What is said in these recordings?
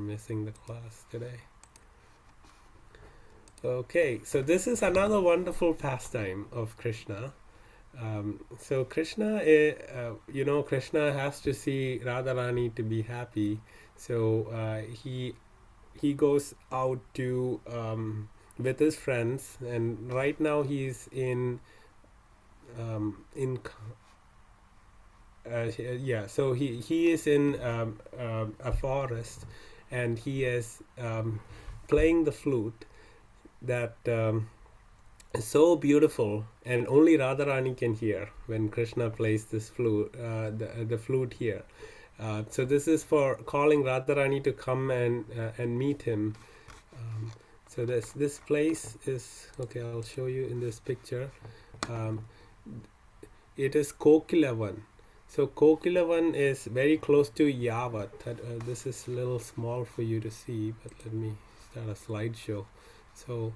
missing the class today. Okay, so this is another wonderful pastime of Krishna. So Krishna, Krishna has to see Radharani to be happy. So he goes out to with his friends, and right now he's in so he is in a forest, and he is playing the flute that is so beautiful, and only Radharani can hear when Krishna plays this flute, the flute here. So this is for calling Radharani to come and meet him. So this place is okay. I'll show you in this picture. It is Kokilavan. So Kokilavan is very close to Yavat. This is a little small for you to see, but let me start a slideshow. So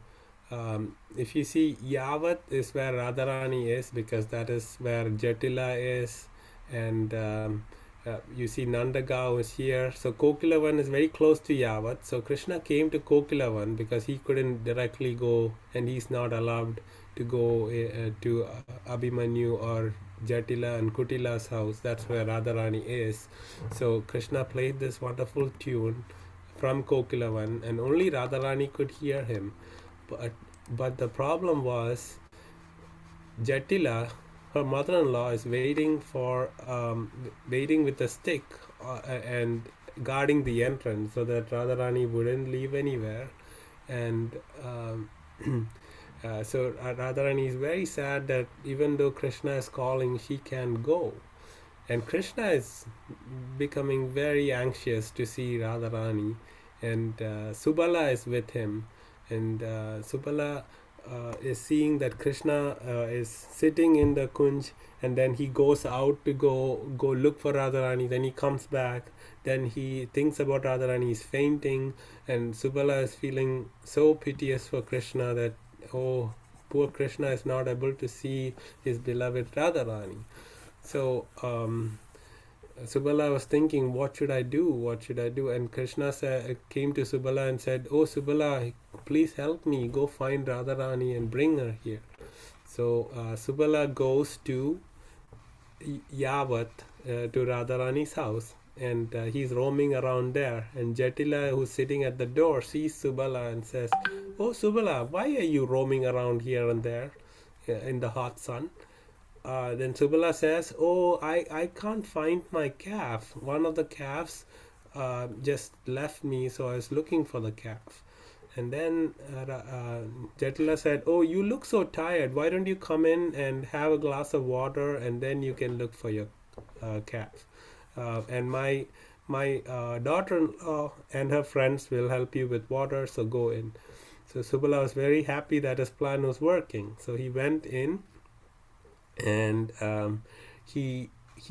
if you see, Yavat is where Radharani is, because that is where Jatila is, and you see Nandagaon is here. So Kokilavan is very close to Yavat. So Krishna came to Kokilavan because he couldn't directly go, and he's not allowed to go to Abhimanyu or Jatila and Kutila's house. That's where Radharani is. So Krishna played this wonderful tune from Kokilavan, and only Radharani could hear him. But the problem was, Jatila, her mother-in-law, is waiting with a stick and guarding the entrance so that Radharani wouldn't leave anywhere. And so Radharani is very sad that even though Krishna is calling, she can't go. And Krishna is becoming very anxious to see Radharani, and Subhala is with him. And Subhala is seeing that Krishna is sitting in the kunj, and then he goes out to go look for Radharani. Then he comes back. Then he thinks about Radharani. He's fainting, and Subhala is feeling so piteous for Krishna that, oh, poor Krishna is not able to see his beloved Radharani. So Subhala was thinking, what should I do? What should I do? And Krishna came to Subhala and said, oh, Subhala, please help me. Go find Radharani and bring her here. So Subhala goes to Yavat, to Radharani's house, and he's roaming around there. And Jatila, who's sitting at the door, sees Subhala and says, oh, Subhala, why are you roaming around here and there in the hot sun? Then Subhala says, oh, I can't find my calf. One of the calves just left me, so I was looking for the calf. And then Jatila said, oh, you look so tired. Why don't you come in and have a glass of water, and then you can look for your calf. And my daughter-in-law and her friends will help you with water, so go in. So Subhala was very happy that his plan was working. So he went in, and he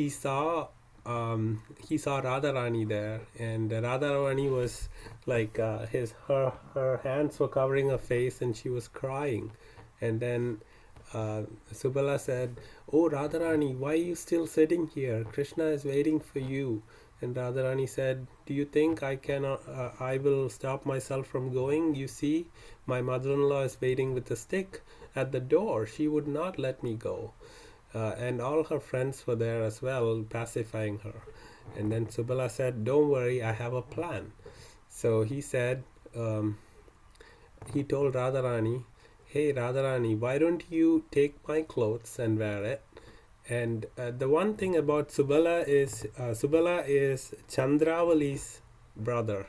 saw Radharani there, and Radharani was like her hands were covering her face, and she was crying. And then Subhala said, oh, Radharani, why are you still sitting here? Krishna is waiting for you. And Radharani said, do you think I will stop myself from going? You see, my mother-in-law is waiting with a stick at the door. She would not let me go. And all her friends were there as well, pacifying her. And then Subhala said, don't worry, I have a plan. So he said, he told Radharani, hey Radharani, why don't you take my clothes and wear it? And the one thing about Subhala is Chandravali's brother.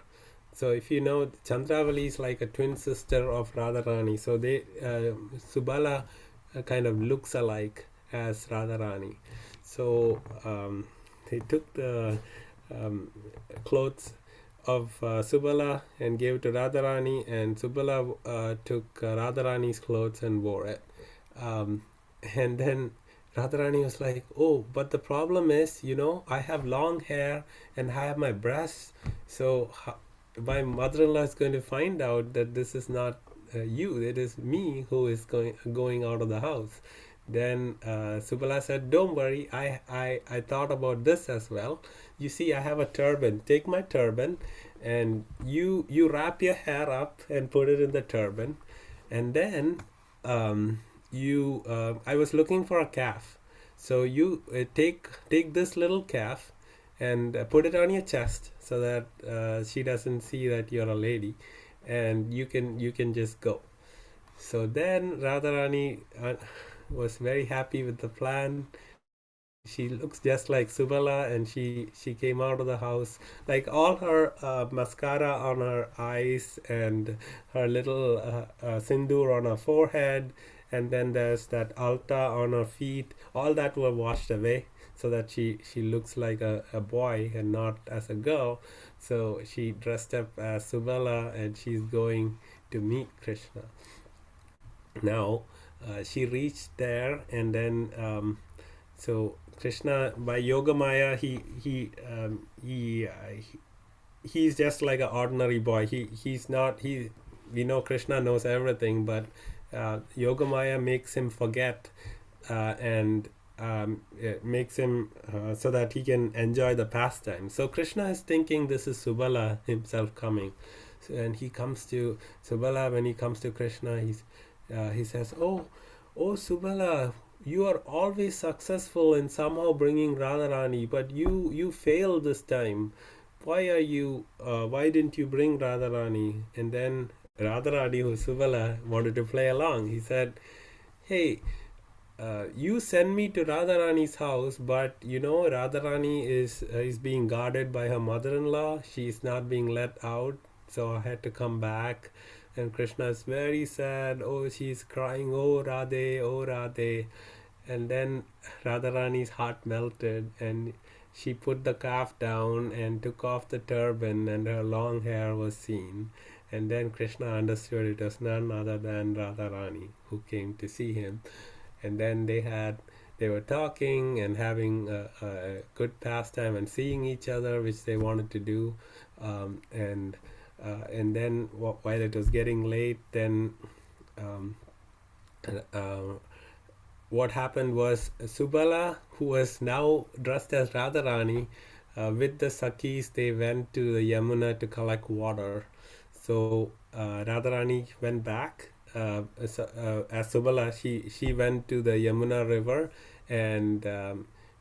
So if you know, Chandravali is like a twin sister of Radharani. So Subhala kind of looks alike as Radharani. So he took the clothes of Subhala and gave to Radharani, and Subhala took Radharani's clothes and wore it. And then Radharani was like, oh, but the problem is, I have long hair and I have my breasts, so my mother-in-law is going to find out that this is not you, it is me who is going out of the house. Then Subhala said, don't worry, I thought about this as well. You see, I have a turban. Take my turban and you wrap your hair up and put it in the turban, and then you I was looking for a calf, so you take this little calf and put it on your chest so that she doesn't see that you're a lady, and you can just go. So then Radharani was very happy with the plan. She looks just like Subala, and she came out of the house, like all her mascara on her eyes and her little sindoor on her forehead, and then there's that alta on her feet. All that were washed away so that she looks like a boy and not as a girl. So she dressed up as Subala, and she's going to meet Krishna. Now she reached there, and then so Krishna, by Yoga Maya, he's just like an ordinary boy. He's not he. We know Krishna knows everything, but Yoga Maya makes him forget, and it makes him so that he can enjoy the pastime. So Krishna is thinking this is Subala himself coming, so, and he comes to Subala. When he comes to Krishna, he says, "Oh Subala, you are always successful in somehow bringing Radharani, but you failed this time. Why didn't you bring Radharani?" And then Radharani, who Subala wanted to play along, he said, "Hey, you send me to Radharani's house, but you know Radharani is being guarded by her mother-in-law. She is not being let out, so I had to come back." And Krishna is very sad. Oh, she's crying. Oh Radhe, oh Radhe. And then Radharani's heart melted, and she put the calf down and took off the turban, and her long hair was seen. And then Krishna understood it was none other than Radharani who came to see him. And then they were talking and having a good pastime and seeing each other, which they wanted to do. And then while it was getting late, then um, uh, what happened was Subala, who was now dressed as Radharani, with the Sakis, they went to the Yamuna to collect water. So Radharani went back. As Subala, she went to the Yamuna river, and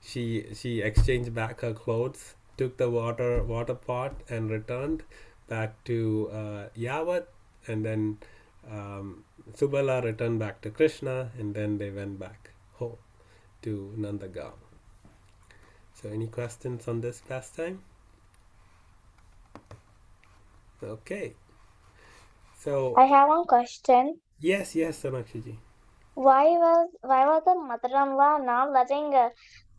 she exchanged back her clothes, took the water pot, and returned back to Yavat, and then Subala returned back to Krishna, and then they went back home to Nandagaon. So, any questions on this pastime? Okay. So, I have one question. yes, Sonakshiji. Why was the mother-in-law not letting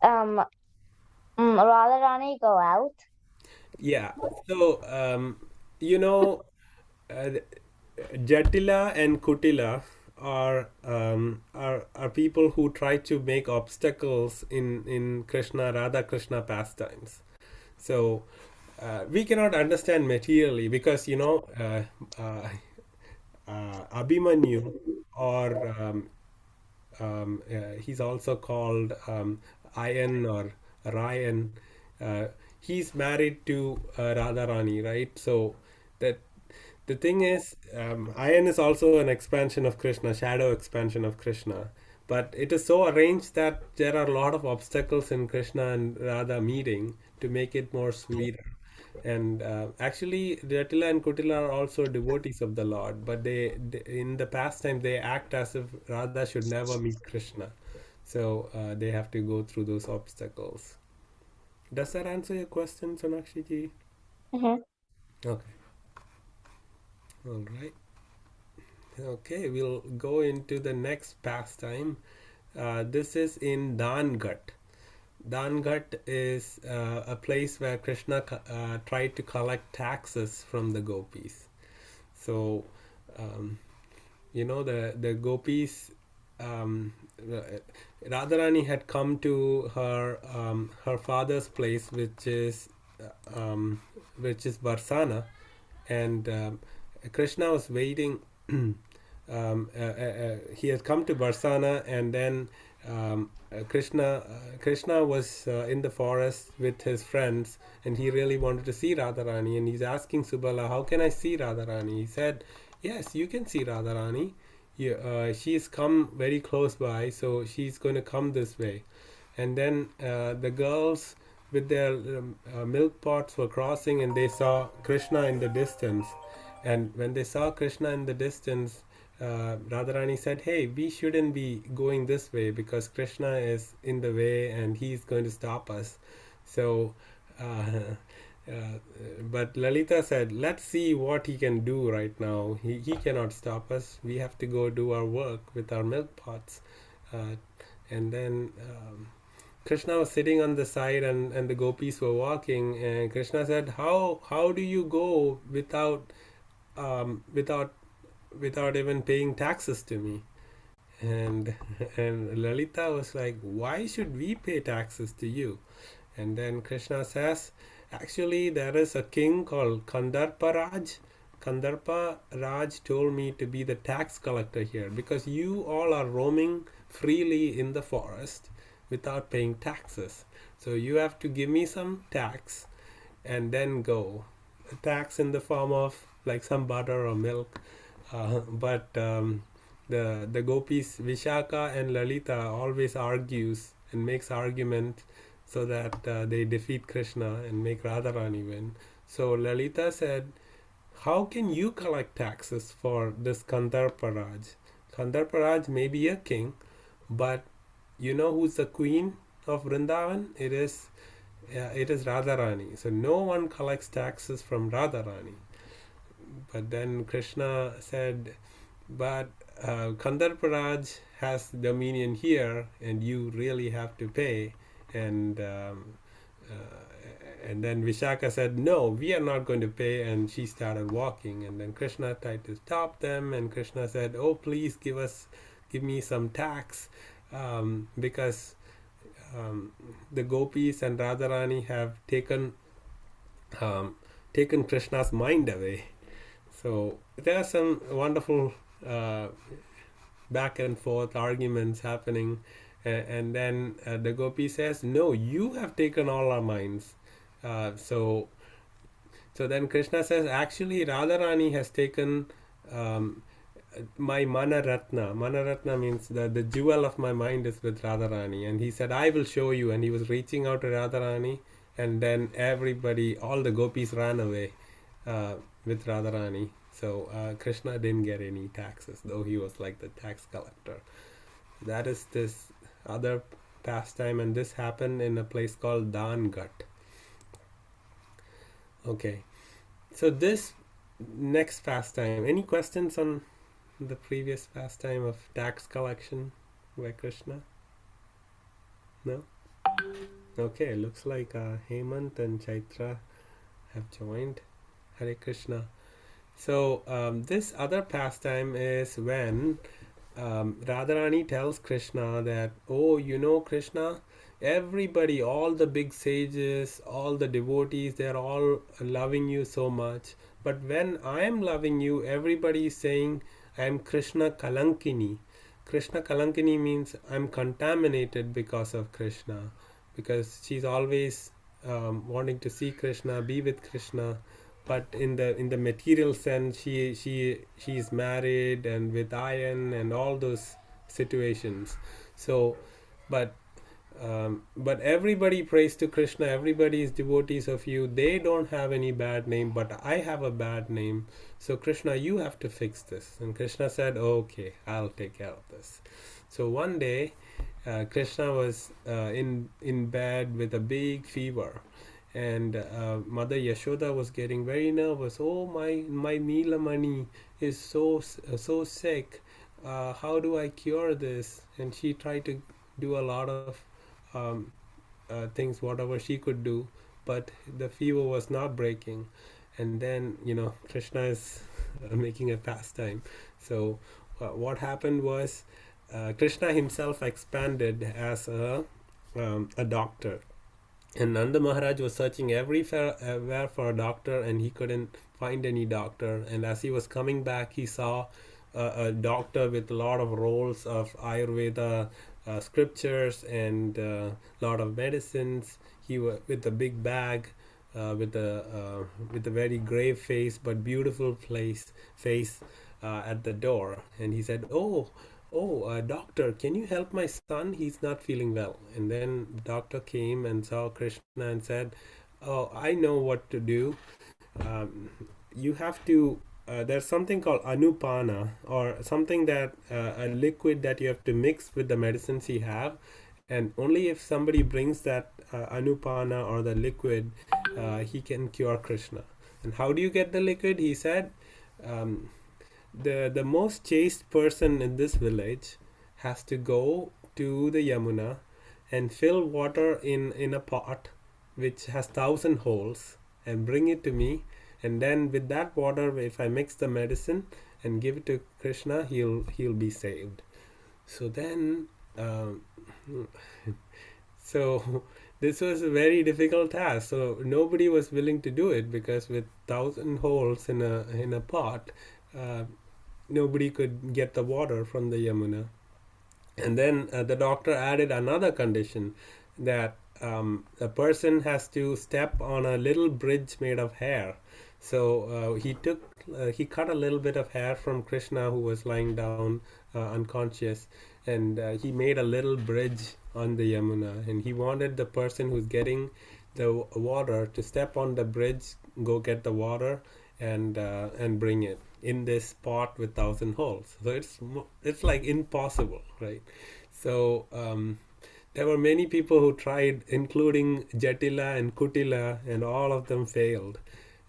um Radharani go out? Yeah. So, you know, uh, Jatila and Kutila are people who try to make obstacles in Krishna Radha Krishna pastimes. So we cannot understand materially because Abhimanyu, or he's also called Ayan or Ryan. Uh, he's married to Radharani, right? So that the thing is, Ayan is also an expansion of Krishna, shadow expansion of Krishna. But it is so arranged that there are a lot of obstacles in Krishna and Radha meeting to make it more sweeter. And actually, Jatila and Kutila are also devotees of the Lord, but they in the pastime they act as if Radha should never meet Krishna, so they have to go through those obstacles. Does that answer your question, Sonakshi ji? Mm-hmm. Okay, all right. Okay, we'll go into the next pastime. This is in Danghat. Danghat is a place where Krishna tried to collect taxes from the gopis. So, um, the gopis, um, Radharani had come to her father's place, um, which is Barsana, and Krishna was waiting he had come to Barsana, and then Krishna was in the forest with his friends, and he really wanted to see Radharani, and he's asking Subhala, how can I see Radharani? He said, yes, you can see Radharani. She's come very close by, so she's going to come this way. And then the girls with their milk pots were crossing, and they saw Krishna in the distance. And when they saw Krishna in the distance, Radharani said, hey, we shouldn't be going this way because Krishna is in the way and he's going to stop us. So, but Lalita said, let's see what he can do right now. He cannot stop us. We have to go do our work with our milk pots. And then Krishna was sitting on the side, and the gopis were walking, and Krishna said, how do you go without without even paying taxes to me? And and Lalita was like, why should we pay taxes to you? And then Krishna says, actually there is a king called Kandarpa Raj. Kandarpa Raj told me to be the tax collector here because you all are roaming freely in the forest without paying taxes. So you have to give me some tax and then go. A tax in the form of like some butter or milk. But the gopis Vishaka and Lalita always argues and makes argument so that they defeat Krishna and make Radharani win. So Lalita said, how can you collect taxes for this Kandarparaj? Kandarparaj may be a king, but you know who's the queen of Vrindavan? It is Radharani. So no one collects taxes from Radharani. But then Krishna said, but Kandarparaj has dominion here, and you really have to pay. And then Vishaka said, no, we are not going to pay, and she started walking. And then Krishna tried to stop them, and Krishna said, oh, please give me some tax, because the gopis and Radharani have taken Krishna's mind away. So there are some wonderful back and forth arguments happening, and then the gopi says, no, you have taken all our minds. So then Krishna says, actually Radharani has taken my Manaratna. Manaratna means the jewel of my mind is with Radharani. And he said, I will show you. And he was reaching out to Radharani, and then all the gopis ran away with Radharani. So Krishna didn't get any taxes, though he was like the tax collector. That is this other pastime, and this happened in a place called Danghat. Okay, so this next pastime, any questions on the previous pastime of tax collection by Krishna? No? Okay, looks like Hemant and Chaitra have joined. Hare Krishna. So this other pastime is when Radharani tells Krishna that, oh, you know, Krishna, everybody, all the big sages, all the devotees, they're all loving you so much. But when I am loving you, everybody is saying I am Krishna Kalankini. Krishna Kalankini means I'm contaminated because of Krishna, because she's always wanting to see Krishna, be with Krishna. But in the material sense, she's married and with Ayan and all those situations. So, but everybody prays to Krishna. Everybody is devotees of you. They don't have any bad name, but I have a bad name. So Krishna, you have to fix this. And Krishna said, okay, I'll take care of this. So one day, Krishna was in bed with a big fever. And Mother Yashoda was getting very nervous. Oh, my Neelamani is so sick. How do I cure this? And she tried to do a lot of things, whatever she could do, but the fever was not breaking. And then, Krishna is making a pastime. So what happened was Krishna himself expanded as a doctor. And Nanda Maharaj was searching everywhere for a doctor, and he couldn't find any doctor. And as he was coming back, he saw a doctor with a lot of rolls of Ayurveda scriptures and a lot of medicines. He was with a big bag, with a very grave face but beautiful face at the door, and he said, "Oh, doctor, can you help my son? He's not feeling well." And then the doctor came and saw Krishna and said, "Oh, I know what to do. Um, you have to. There's something called anupana, or something that a liquid that you have to mix with the medicines you have, and only if somebody brings that anupana or the liquid, he can cure Krishna." And how do you get the liquid? He said, um, the most chaste person in this village has to go to the Yamuna and fill water in a pot which has 1,000 holes and bring it to me, and then with that water, if I mix the medicine and give it to Krishna, he'll be saved. So then um, so this was a very difficult task, so nobody was willing to do it, because with 1,000 holes in a pot, uh, nobody could get the water from the Yamuna. And then the doctor added another condition, that a person has to step on a little bridge made of hair. So he cut a little bit of hair from Krishna, who was lying down unconscious, and he made a little bridge on the Yamuna, and he wanted the person who's getting the water to step on the bridge, go get the water, and bring it in this pot with 1,000 holes. So it's like impossible, right? So there were many people who tried, including Jatila and Kutila, and all of them failed.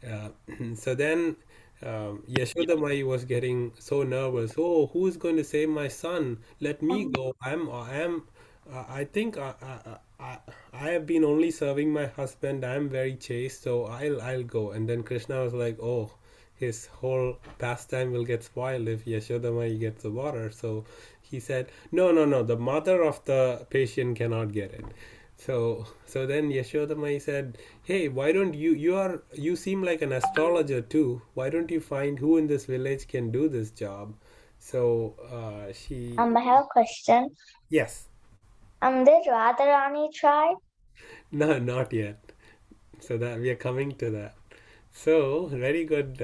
Uh, so then Yashoda Mai was getting so nervous. Oh, who's going to save my son? Let me go. I think I have been only serving my husband. I'm very chaste, so I'll go. And then Krishna was like, oh, his whole pastime will get spoiled if Yashoda Mai gets the water. So he said, no, no, no, the mother of the patient cannot get it. So then Yashoda Mai said, "Hey, why don't you seem like an astrologer too? Why don't you find who in this village can do this job?" So she I have a question. yes, Did Radharani try? no, not yet. So that we are coming to that. So, very good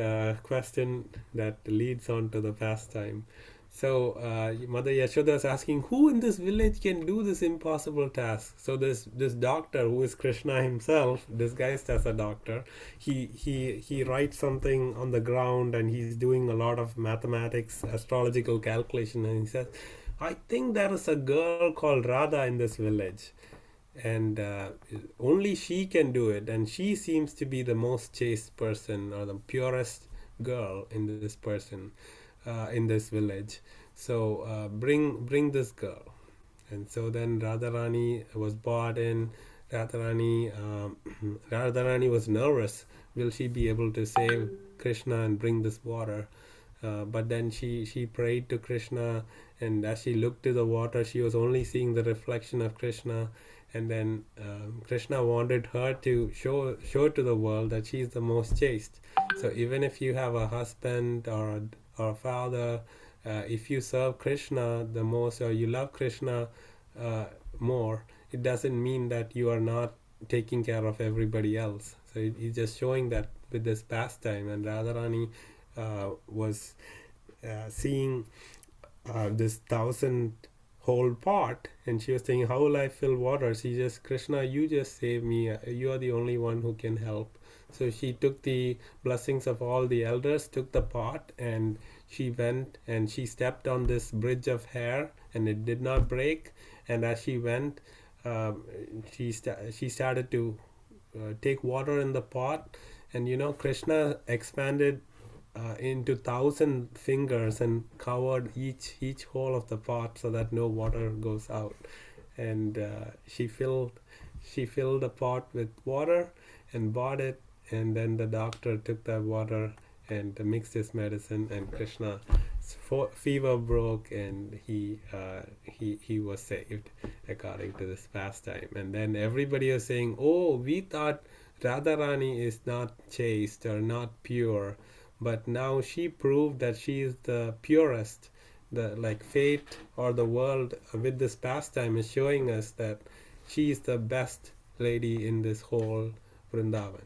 question that leads on to the pastime. So, Mother Yashoda is asking, who in this village can do this impossible task? So, this doctor, who is Krishna himself, disguised as a doctor, he writes something on the ground, and he's doing a lot of mathematics, astrological calculation, and he says, "I think there is a girl called Radha in this village, and only she can do it, and she seems to be the most chaste person, or the purest girl in this person, in this village. So bring this girl." And so then Radharani was brought in. Radharani Radharani was nervous. Will she be able to save Krishna and bring this water? But then she prayed to Krishna, and as she looked to the water, she was only seeing the reflection of Krishna. And then Krishna wanted her to show to the world that she is the most chaste. So even if you have a husband or a father, if you serve Krishna the most, or you love Krishna uh, more, it doesn't mean that you are not taking care of everybody else. So he's just showing that with this pastime. And Radharani was seeing this 1,000 hole pot, and she was saying, how will I fill water? She just, Krishna, you just save me. You are the only one who can help. So she took the blessings of all the elders, took the pot, and she went and she stepped on this bridge of hair, and it did not break. And as she went, um, she started to take water in the pot, and Krishna expanded into 1,000 fingers and covered each hole of the pot, so that no water goes out. And she filled the pot with water and bought it. And then the doctor took that water and mixed his medicine, and Krishna's fever broke, and he was saved according to this pastime. And then everybody was saying, "Oh, we thought Radharani is not chaste or not pure, but now she proved that she is the purest. The like fate or the world with this pastime is showing us that she is the best lady in this whole Vrindavan.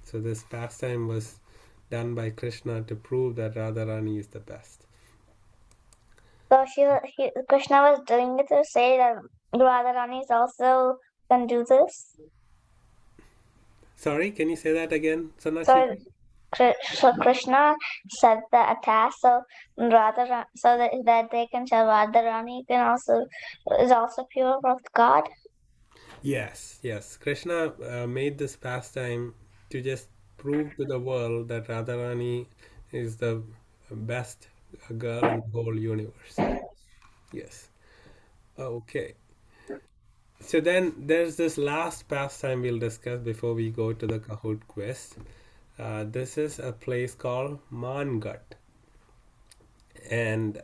So this pastime was done by Krishna to prove that Radharani is the best. So Krishna was doing it to say that Radharani is also can do this. Sorry, can you say that again, So, Sonakshi? so Krishna said the attack so so that they can tell Radharani can also is also pure of God. Yes, yes. Krishna made this pastime to just prove to the world that Radharani is the best girl in the whole universe. Yes. Okay. So then there's this last pastime we'll discuss before we go to the Kahoot quest. This is a place called Manghat, and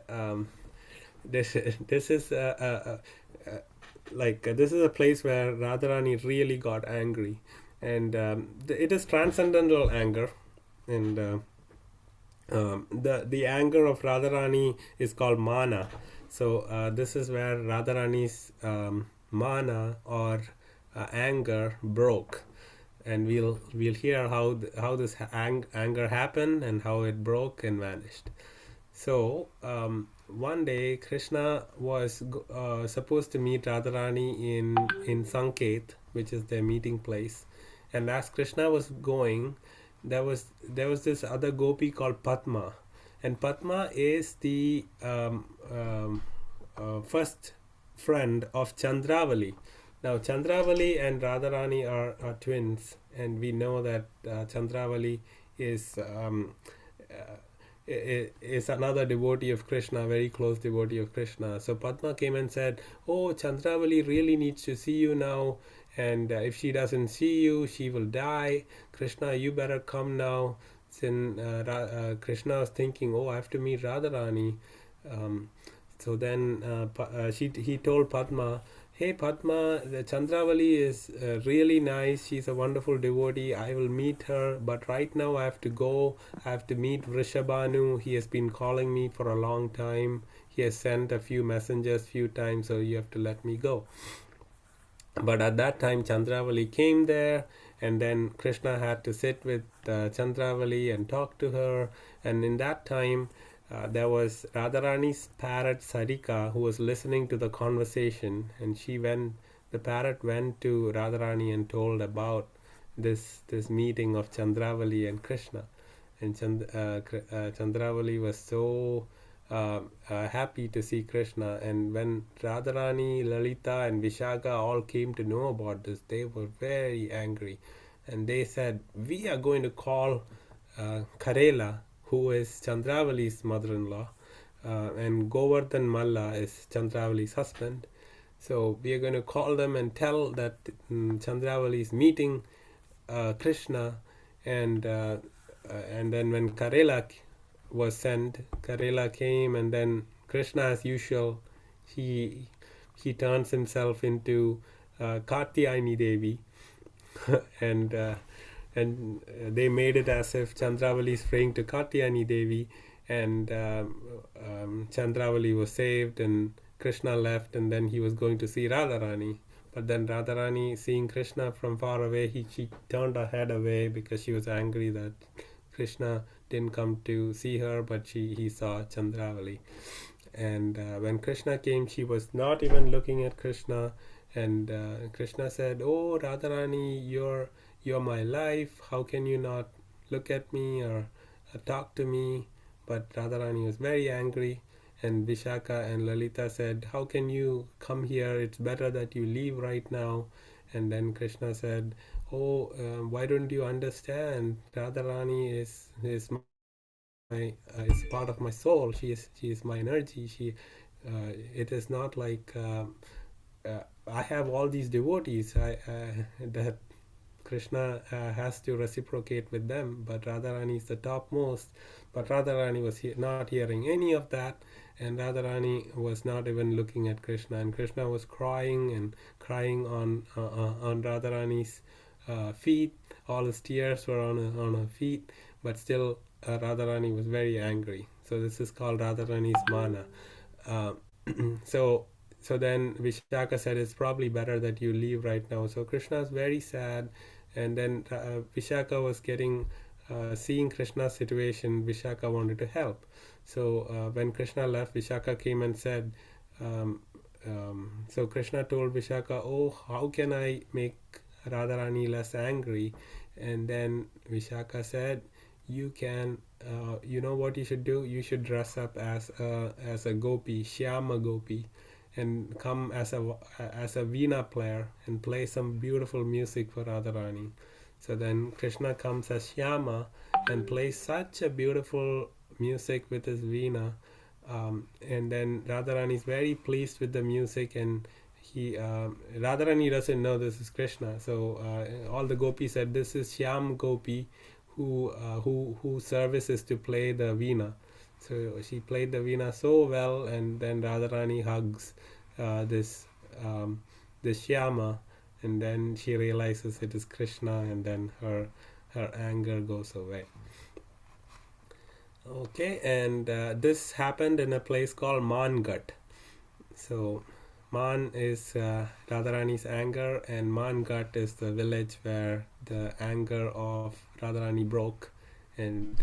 this is this is a place where Radharani really got angry, and it is transcendental anger, and the anger of Radharani is called mana. So this is where Radharani's mana or anger broke, and we'll hear how this anger happened and how it broke and vanished. So one day Krishna was supposed to meet Radharani in Sanket, which is their meeting place, and as Krishna was going, there was this other gopi called Padma, and Padma is the first friend of Chandravali. Now Chandravali and Radharani are twins, and we know that Chandravali is is another devotee of Krishna, very close devotee of Krishna. So Padma came and said, "Oh, Chandravali really needs to see you now, and if she doesn't see you, she will die. Krishna, you better come now." Then Krishna was thinking, "Oh, I have to meet Radharani." Um, so then he told Padma, "Hey Padma, the Chandravali is really nice. She's a wonderful devotee. I will meet her, but right now I have to go. I have to meet Vrishabhanu. He has been calling me for a long time. He has sent a few messengers few times, so you have to let me go." But at that time, Chandravali came there, and then Krishna had to sit with Chandravali and talk to her. And in that time, there was Radharani's parrot Sarika who was listening to the conversation, and the parrot went to Radharani and told about this meeting of Chandravali and Krishna. And Chandravali was so happy to see Krishna. And when Radharani, Lalita, and Vishaka all came to know about this, they were very angry. And they said, "We are going to call Karela, who is Chandravali's mother in law, and Govardhan Malla is Chandravali's husband. So we are going to call them and tell that Chandravali is meeting Krishna, and and then when Karela was sent, Karela came, and then Krishna, as usual, he he turns himself into Katyayani Devi, and they made it as if Chandravali is praying to Katyayani Devi, and Chandravali was saved, and Krishna left, and then he was going to see Radharani. But then Radharani, seeing Krishna from far away, she turned her head away because she was angry that Krishna didn't come to see her, but he saw Chandravali. And when Krishna came, she was not even looking at Krishna. And Krishna said, "Oh, Radharani, you're my life. How can you not look at me or talk to me?" But Radharani was very angry. And Vishaka and Lalita said, "How can you come here? It's better that you leave right now." And then Krishna said, "Oh, why don't you understand? Radharani is is part of my soul. She is my energy. It is not like I have all these devotees. That Krishna has to reciprocate with them, but Radharani is the topmost." But Radharani was not hearing any of that, and Radharani was not even looking at Krishna, and Krishna was crying and crying on Radharani's feet. All his tears were on her feet, but still Radharani was very angry. So this is called Radharani's mana. Uh, so so then Vishaka said it's probably better that you leave right now. So Krishna is very sad, and then Vishaka was getting seeing Krishna's situation. Vishaka wanted to help. So when Krishna left, Vishaka came and said. So Krishna told Vishaka, "Oh, how can I make Radharani less angry?" And then Vishaka said, "You can. You know what you should do? You should dress up as a gopi, Shyama gopi, and come as a veena player and play some beautiful music for Radharani." So then Krishna comes as Shyama and plays such a beautiful music with his veena, and then Radharani is very pleased with the music, and Radharani doesn't know this is Krishna. So all the gopis said this is Shyam gopi, who services to play the veena. So she played the veena so well, and then Radharani hugs this this Shyama, and then she realizes it is Krishna, and then her anger goes away. Okay, and this happened in a place called Manghat. So Man is Radharani's anger, and Manghat is the village where the anger of Radharani broke, and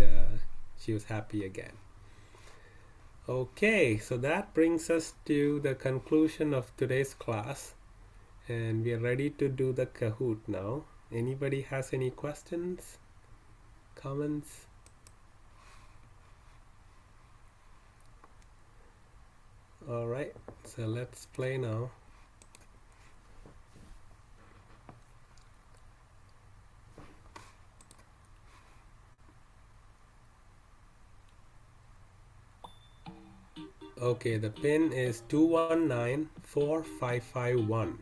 she was happy again. Okay, so that brings us to the conclusion of today's class, and we are ready to do the Kahoot now. Anybody has any questions, comments? All right, so let's play now. Okay, the pin is 2194551.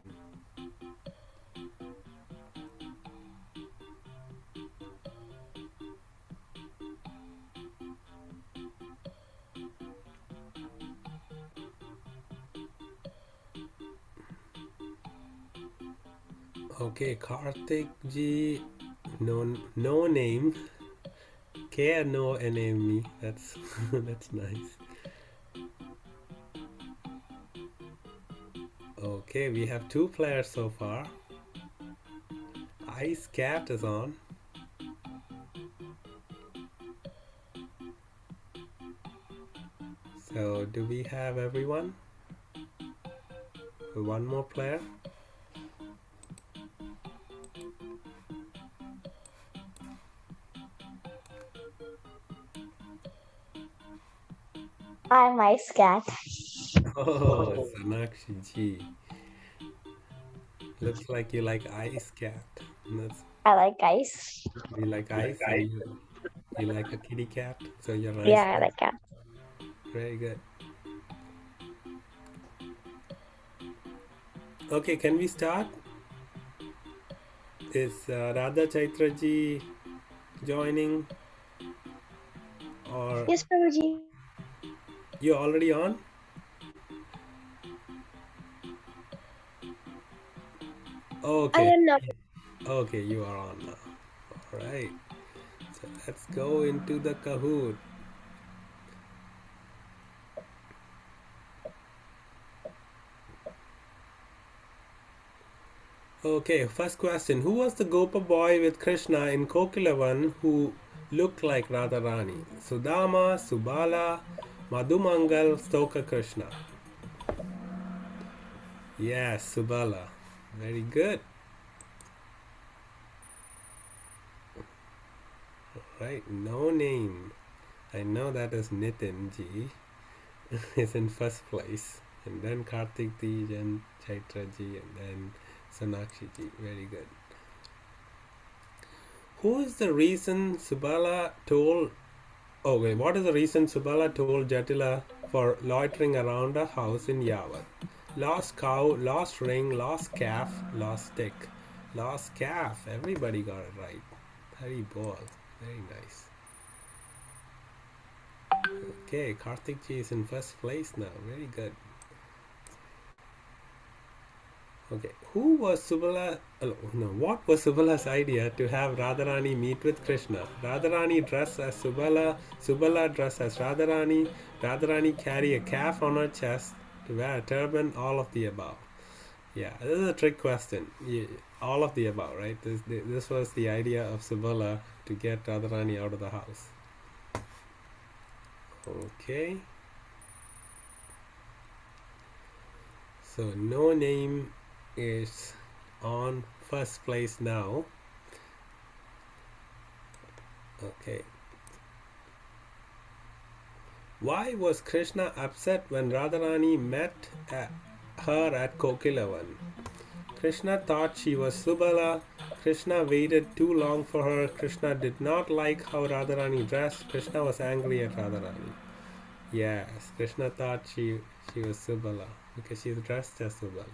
Okay, Karthik ji, no name. Care no enemy. That's that's nice. Okay, we have 2 players so far. Ice Cat is on. So, do we have everyone? One more player? I'm Ice Cat. Oh, Sonakshi ji. Looks like you like Ice Cat. That's, I like ice. you like ice, and you like a kitty cat, so you're an ice Yeah, I cat. like cat. Very good. Okay, can we start? Is Radha Chaitra ji joining, or Yes, Prabhuji. you're already on? I Okay. am not. Okay, you are on now. All right. So let's go into the Kahoot. Okay, first question. Who was the Gopa boy with Krishna in Kokilavan who looked like Radharani? Sudama, Subhala, Madhumangal, Stoka Krishna. Yes, Subhala. Very good. Right, no name. I know that is Nitin ji is in first place. And then Karthik ji, then Chaitra ji, and then Sonakshi ji. Very good. Who is the reason Subhala told... Oh, wait, what is the reason Subhala told Jatila for loitering around a house in Yavat? Lost cow, lost ring, lost calf, lost stick. Lost calf. Everybody got it right. Hari bol. Very nice. Okay, Karthik ji is in first place now. Very good. Okay, who was Subhala? No, what was Subhala's idea to have Radharani meet with Krishna? Radharani dressed as Subhala, Subhala dressed as Radharani, Radharani carry a calf on her chest to wear a turban, all of the above. Yeah, this is a trick question. Yeah, all of the above, right? This was the idea of Subhala to get Radharani out of the house. Okay. So no name is on first place now. Okay. Why was Krishna upset when Radharani met her at Kokilavan? Krishna thought she was Subhala. Krishna waited too long for her. Krishna did not like how Radharani dressed. Krishna was angry at Radharani. Yes, Krishna thought she was Subhala because she's dressed as Subhala.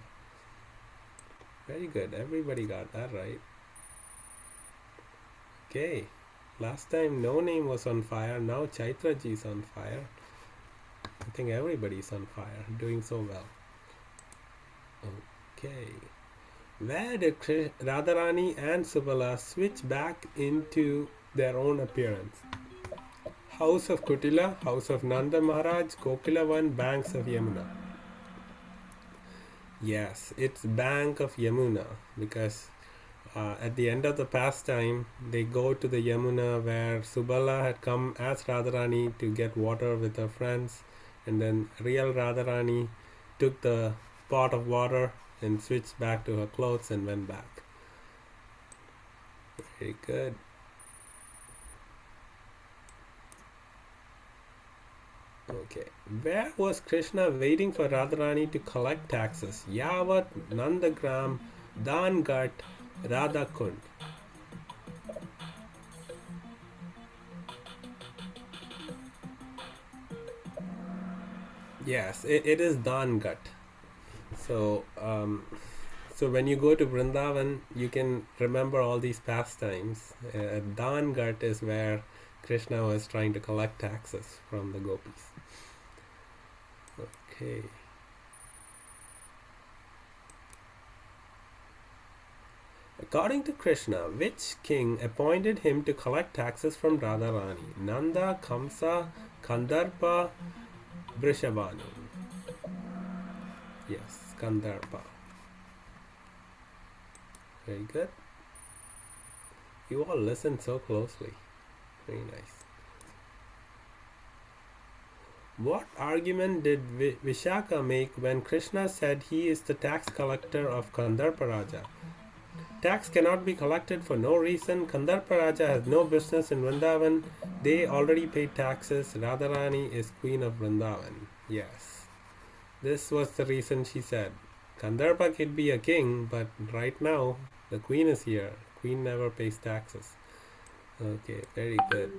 Very good. Everybody got that right. Okay. Last time no name was on fire. Now Chaitra ji is on fire. I think everybody's on fire. Doing so well. Okay. Where did Radharani and Subhala switch back into their own appearance? House of Kutila, House of Nanda Maharaj, Kokilavan, banks of Yamuna. Yes, it's bank of Yamuna because at the end of the pastime, they go to the Yamuna where Subhala had come as Radharani to get water with her friends, and then real Radharani took the pot of water and switched back to her clothes and went back. Very good. Okay. Where was Krishna waiting for Radharani to collect taxes? Yavat, Nandagram, Danghat, Radhakund. Yes, it is Danghat. So, so when you go to Vrindavan, you can remember all these pastimes. Danghat is where Krishna was trying to collect taxes from the gopis. Okay. According to Krishna, which king appointed him to collect taxes from Radharani? Nanda, Kamsa, Kandarpa, Vrishabhanu. Yes, Kandarpa. Very good. You all listen so closely. Very nice. What argument did Vishaka make when Krishna said he is the tax collector of Kandarpa Raja? Tax cannot be collected for no reason. Kandarpa Raja has no business in Vrindavan. They already paid taxes. Radharani is queen of Vrindavan. Yes. This was the reason she said. Kandarpa could be a king, but right now the queen is here. Queen never pays taxes. Okay, very good.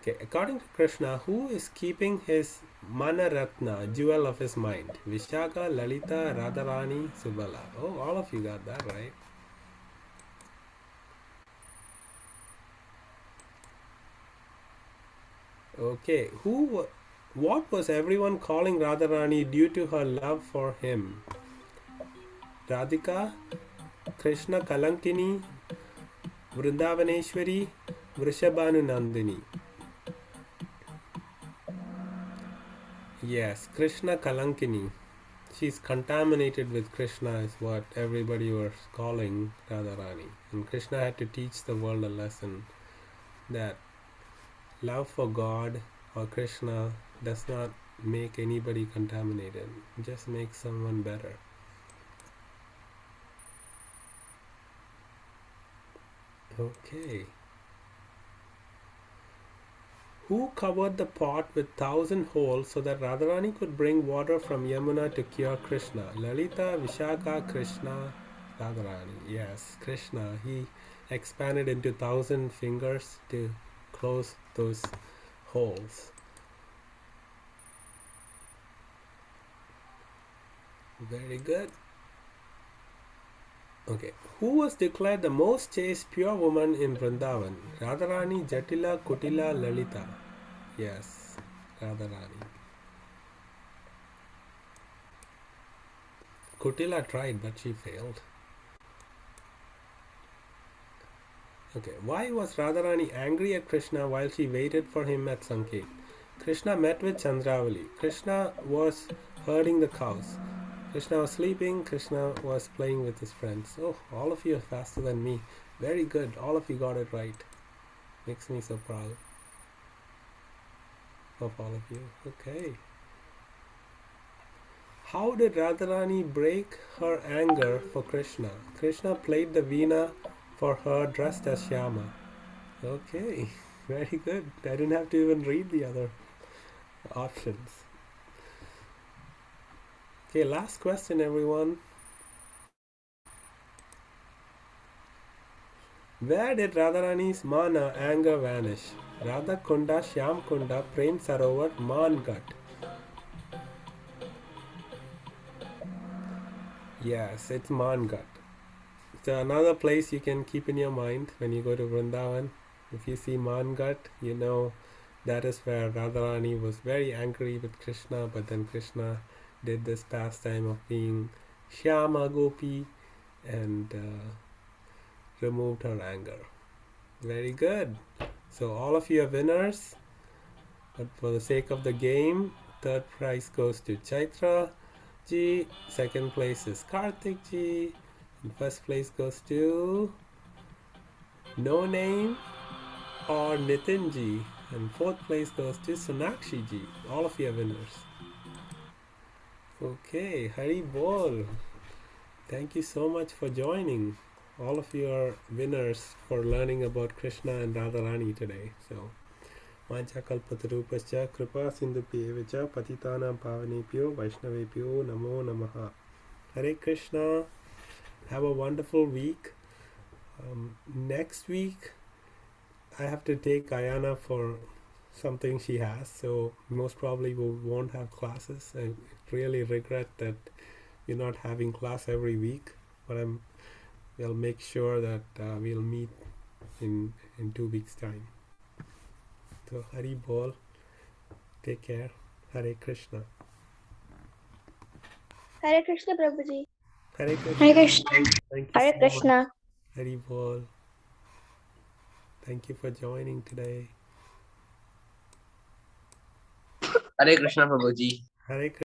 Okay, according to Krishna, who is keeping his Manaratna, jewel of his mind? Vishaka, Lalita, Radharani, Subhala. Oh, all of you got that right. Okay, what was everyone calling Radharani due to her love for him? Radhika, Krishna Kalankini, Vrindavaneshwari, Vrishabhanu Nandini. Yes, Krishna Kalankini. She's contaminated with Krishna is what everybody was calling Radharani. And Krishna had to teach the world a lesson that love for God or Krishna does not make anybody contaminated. It just makes someone better. Okay. Who covered the pot with 1,000 holes so that Radharani could bring water from Yamuna to cure Krishna? Lalita, Vishaka, Krishna, Radharani. Yes, Krishna. He expanded into 1,000 fingers to close those holes. Very good. Okay. Who was declared the most chaste pure woman in Vrindavan? Radharani, Jatila, Kutila, Lalita. Yes, Radharani. Kutila tried, but she failed. Okay, why was Radharani angry at Krishna while she waited for him at Sanket? Krishna met with Chandravali. Krishna was herding the cows. Krishna was sleeping. Krishna was playing with his friends. Oh, all of you are faster than me. Very good. All of you got it right. Makes me so proud of all of you. Okay. How did Radharani break her anger for Krishna? Krishna played the veena for her dressed as Shyama. Okay, very good. I didn't have to even read the other options. Okay, last question, everyone. Where did Radharani's mana anger vanish? Radha Kunda, Shyam Kunda, Prem Sarovar, Manghat. Yes, it's Manghat. So another place you can keep in your mind when you go to Vrindavan. If you see Manghat, you know that is where Radharani was very angry with Krishna, but then Krishna did this pastime of being Shyama Gopi and removed her anger. Very good. So all of you are winners, but for the sake of the game, third prize goes to Chaitra ji, second place is Karthik ji, and first place goes to No Name or Nitin ji, and fourth place goes to Sonakshi ji. All of you are winners. Okay, Hari Bol. Thank you so much for joining. All of you are winners for learning about Krishna and Radharani today. So, Vanchakalpatarupascha kripa sindhupyevacha patitanam pavanepyo vaishnavepyo namo namaha. Hare Krishna. Have a wonderful week. Next week, I have to take Ayana for something she has, so most probably we won't have classes. I really regret that we're not having class every week, but we'll make sure that we'll meet in 2 weeks' time. So Hari Bol, take care. Hare Krishna. Hare Krishna, Prabhuji. Hare Krishna. Hare Krishna. Thank you Hare so Krishna. much. Hari Bol. Thank you for joining today. Hare Krishna Prabhuji. Hare Krishna.